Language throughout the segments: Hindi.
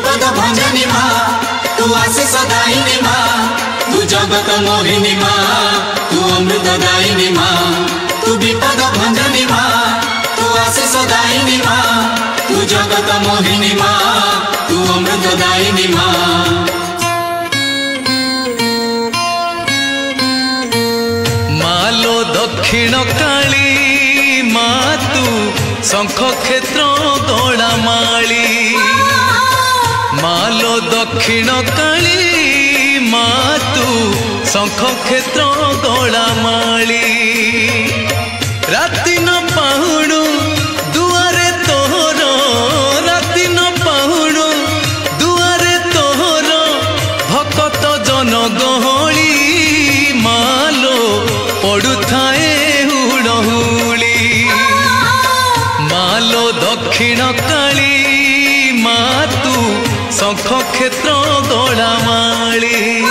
विपद भंजनी माँ तू आशीष दायिनी माँ तू जगत मोहिनी माँ तू अमृत दायिनी माँ तू विपद भंजनी माँ तू आशीष दायिनी माँ तू जगत मोहिनी माँ तू अमृत दायिनी माँ। मालो दक्षिण काली माँ तू शंख क्षेत्र गड़ा माली मालो दक्षिण काली माँ तू शंख क्षेत्र गड़ा माली राति न पाहुणु दुआरे तोहर राति न पाहुणु दुआरे तोहर भकत जन गहली मालो पड़ुथाए हुड़हुली मालो दक्षिण काली माँ तू शंख क्षेत्र गड़ा माली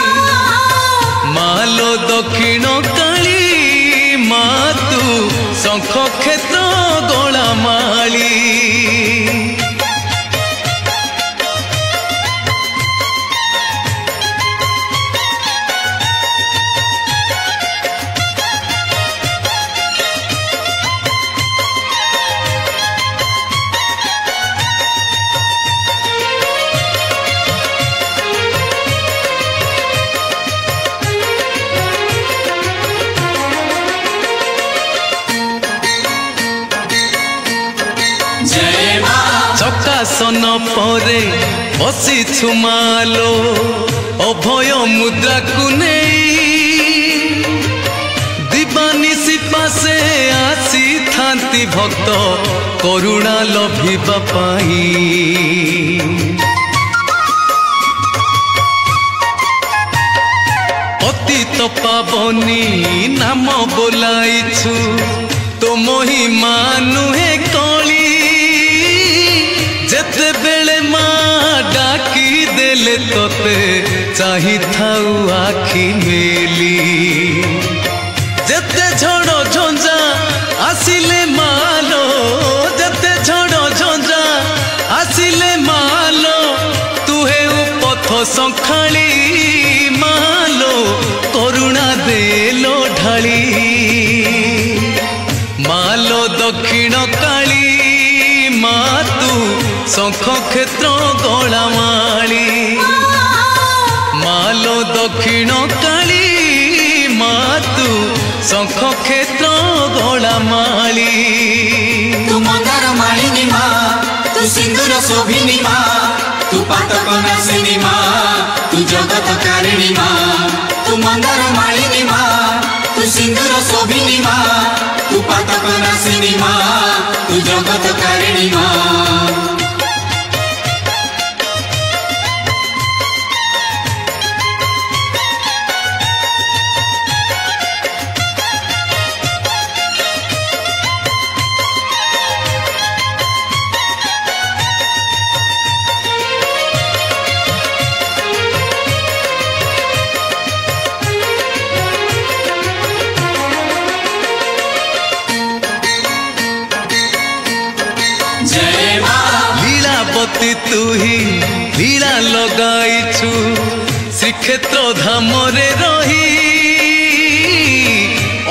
मालो दक्षिण काली माँ तू शंख क्षेत्र गड़ा माली। चकासन परे बसी छुमालो अभय मुद्रा को नहीं दिवानिसी पासे आसी थांती भक्त करुणा लभिबा पाई पतित पावनी नाम बोलाइछु तो महिमा नुहे कली जेते बेले माँ डाकी देले तोते चाही थाऊ आखी मेली जेते झड़ झंझा आसिले मालो जेते झड़ झंझा आसिले मालो तुहे पथ संखाली मालो करुणा देलो ढाली मालो दक्षिण काली माँ तू शंख क्षेत्र गड़ा माली मालो दक्षिण काली माँ तू शंख क्षेत्र गड़ा माली। तू मंदार मालिनी माँ तू सिंदूर शोभिनी माँ तू पातक नाशिनी माँ तू जगत कारिणी माँ तू मंदार मालिनी माँ तू सिंदूर शोभिनी माँ तू पातक नाशिनी माँ तू जगत कारिणी माँ। लीलावती तू ही लीला लगाइछु श्रीक्षेत्र धाम रे रही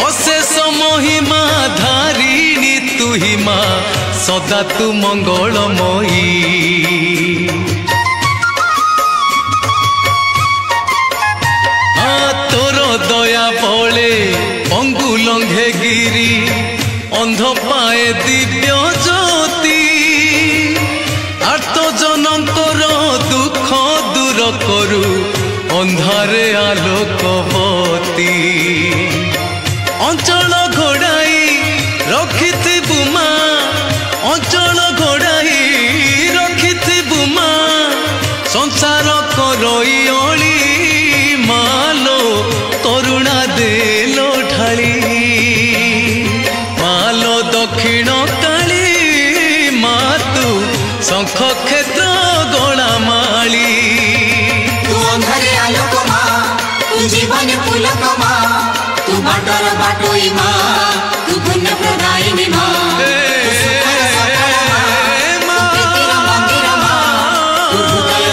अशेष महिमा धारिणी तू ही माँ सदा तू मंगलमयी तोर दया बले पंगु लंघे गिरी अंध पाए दिव्य ज्योति आर्त जनकर दुख दूर करु अंधारे आलोकवती अंचल घोड़ाई रखिथिबु माँ अंचल घोड़ाई रखिथिबु माँ संसार करई अली मालो करुणा देलो ढाली मालो दक्षिण काली माँ तू शंख क्षेत्र गड़ा माली तू अंधारे आलोक माँ तू जीवन पुलक माँ तू बाटर बाटोई माँ तू पुण्य प्रदायिनी माँ तू सुखर सकल माँ तू प्रीतिर मंदिर माँ तू हृदय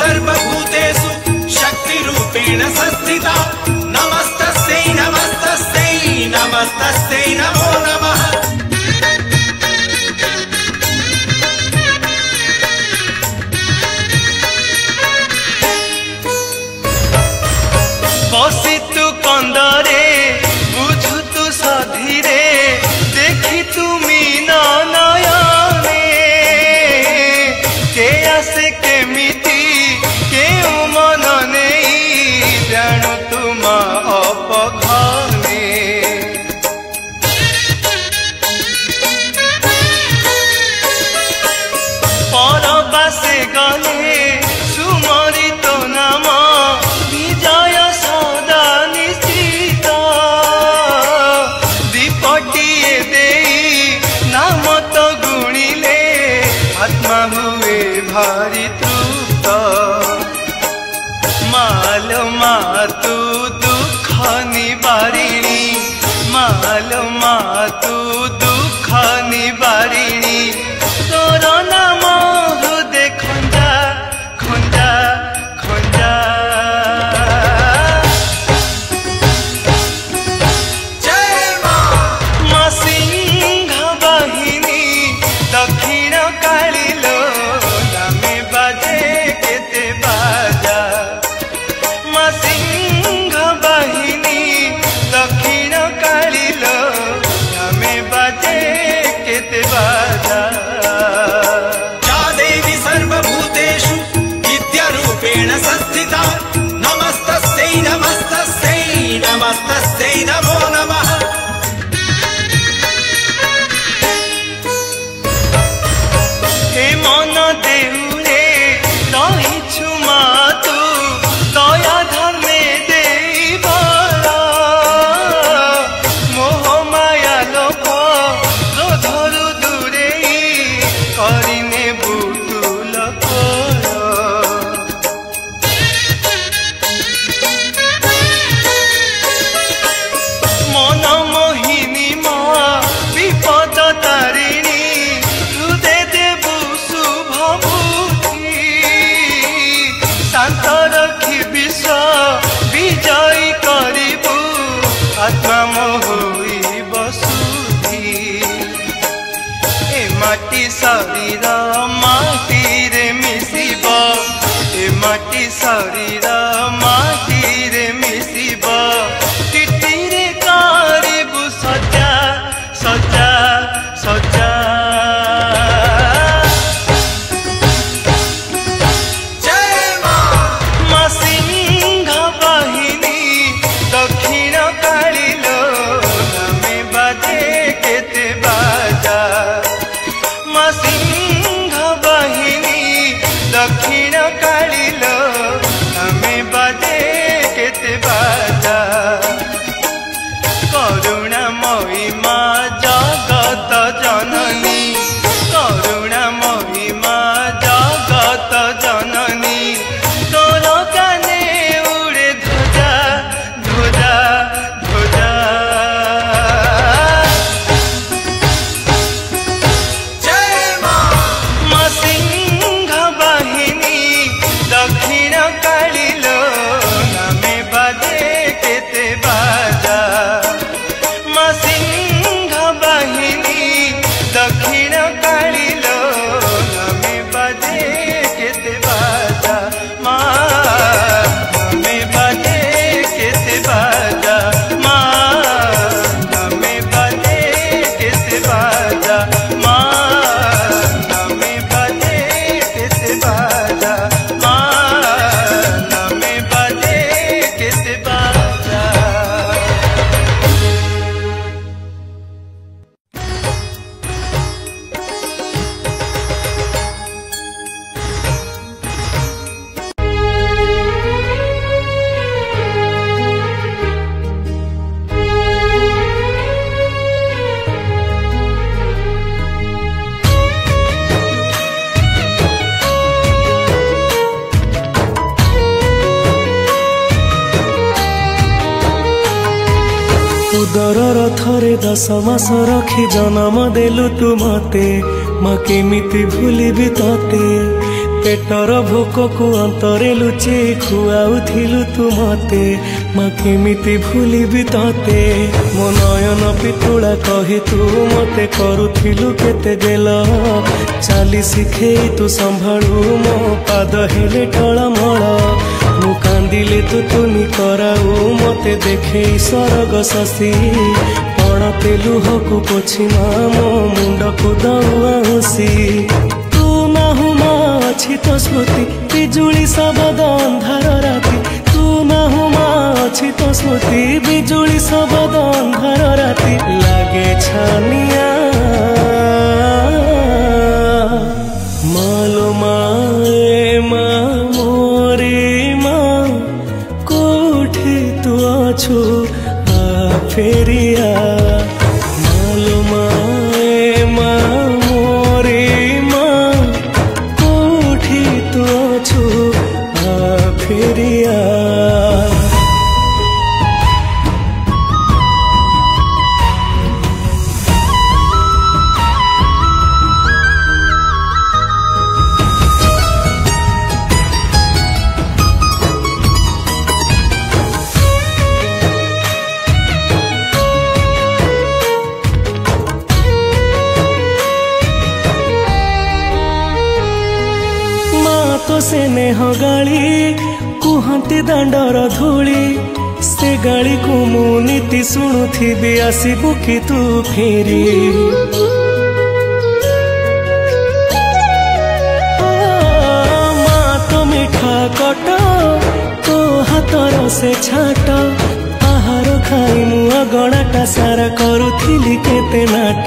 सर्वभूतेषु शक्तिरूपेण संस्थिता नमस्तस्यै नमस्तस्यै नमस्तस्यै नमो नमः। बसी तू कंदरे बुझु तू सधीरे देखी तुमी नयने के आसे केमिति केउ मन नहीं जानु तुम अपघने परबासे गले सुमरी तो नाम विजय सदा निश्चित दीपटिए देई नाम तो गुणिले आत्मा हुए भारी तृप्त मालो मा तू दुख निवारिणी मालो मा तू दुख निवारिणी तोर नाम हृदय खंजा खंजा खंजा माँ सिंह बाहिनी दक्षिण कालिलो नामे बाजे केते बाजा माँ सिंह बाहिनी दक्षिण कालिलो नामे बाजे केते बाजा। या देवी सर्वभूतेषु विद्यारूपेण संस्थिता नमस्तस्यै नमस्तस्यै नमस्तस्यै नमो नमः। हे मन देउरे रहिछु मा तू दया धर्मे देवर मोह माया लोभ क्रोधरु दूरे करिने बुतुल मन मोहिनी मा विपद तारिणी हृदय देवु शुभ बुद्धि शांत रखी विश्व विजयी करिबु आत्मा मोहि बसुधि ए माटी शरीर माटी रे मिसिब ए माटी शरीर माटी रे मिसिब तिटिरे करिबु सजा सजा सजा माँ सिंह बाहिनी दक्षिण कालिलो नामे बाजे केते बाजा माँ सिंह बाहिनी दक्षिण कालिलो नामे बाजे केते बाजा। करुणामयी माँ जगत जननी करुणामयी माँ जगत जननी तोर काने उड़े ध्वजा ध्वजा ध्वजा माँ सिंह बाहिनी दक्षिण कालिलो नामे बाजे केते बाजा माँ सिंह बाहिनी दक्षिण कालिलो नामे बाजे केते बाजा माँ नामे बाजे केते बाजा माँ नामे बाजे केते बाजा माँ नामे बाजे केते बाजा माँ नामे बाजे केते बाजा। उदर थरे 10 मास रखी जन्म देलु तू मते माँ केमिति भूलिबि तते पेटर भोक को अंतरे लुचे खुआउथिलु तू मते माँ केमिति भूलिबि तते मो नयन पितुला कही तू मते करुथिलु केते गेल चाली शिखेई तू संभाळु मो पाद हेले टळमळ मु कांदिले तू तुनी कराऊ मते देखे सरग शशि पणते लुहकु पोछि मो मुंड को दउआसी तू नाहु अछि तो स्मृति बिजुली सबद अंधार राति तू नाहु अछि तो स्मृति बिजुली सबद अंधार राति लागे छानिया मालो माए मा मोरे मा कोठे तू अछु आ फेरिया मालो माए मा मोरे मा कोठे तू अछु आ फेरिया तो से नेह गाली कुहती दांडर धूली से गाली को मु नीति शुणुथी आसबु कि तू फेरी माँ तो मिठा कट तो हाथर से छाट आहार खाई मु अगणाटा सारा करुथिली केते नाट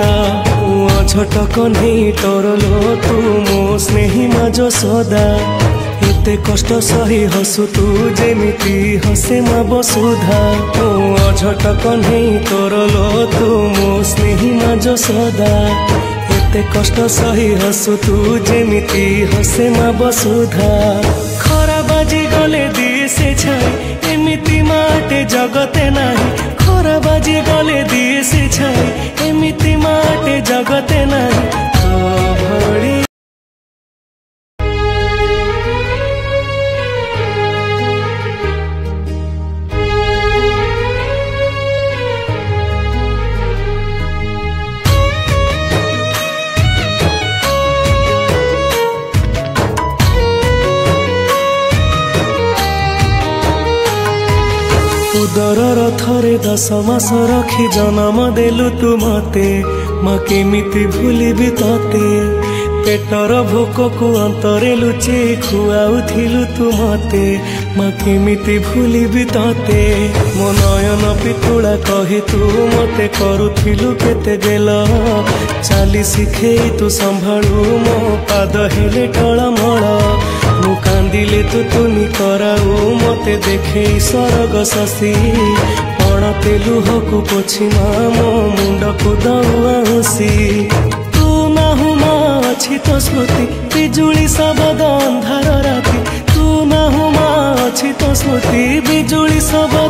छोट कन्हई तोर लो तू मो स्नेही माजो सदा एते कष्ट सही हसु तू जेमिति हसे मा बसुधा छोट कन्हई तोर लो तू मो स्नेही माजो सदा एते कष्ट सही हसु तू जेमिति हसे मा बसुधा खरा बाजी गले दिए से छाई एमिति माटे जगते नाही खरा बाजी गले दिए से छाई एमिति माटे जगते नाही तो भड़ी उदर थरे 10 मास रखी जन्म देलु तू मते माँ केमिति भूलिबि तते पेटर भोक को अंतरे लुचे खुआउथिलु तू मते माँ केमिति भूलिबि तते मो नयन पितुला कही तू मते करुथिलु केते गेल चाली शिखेई तू संभाळु मो पाद हेले टळमळ मु कांदिले तू तुनी कराऊ मते देखे सरग शशि पणते लुहकु पोछि मो मुंड को दउआसी तू नाहु अछि तो स्मृति बिजुली सबद अंधार राति तू नाहु अछि तो स्मृति बिजुली सबद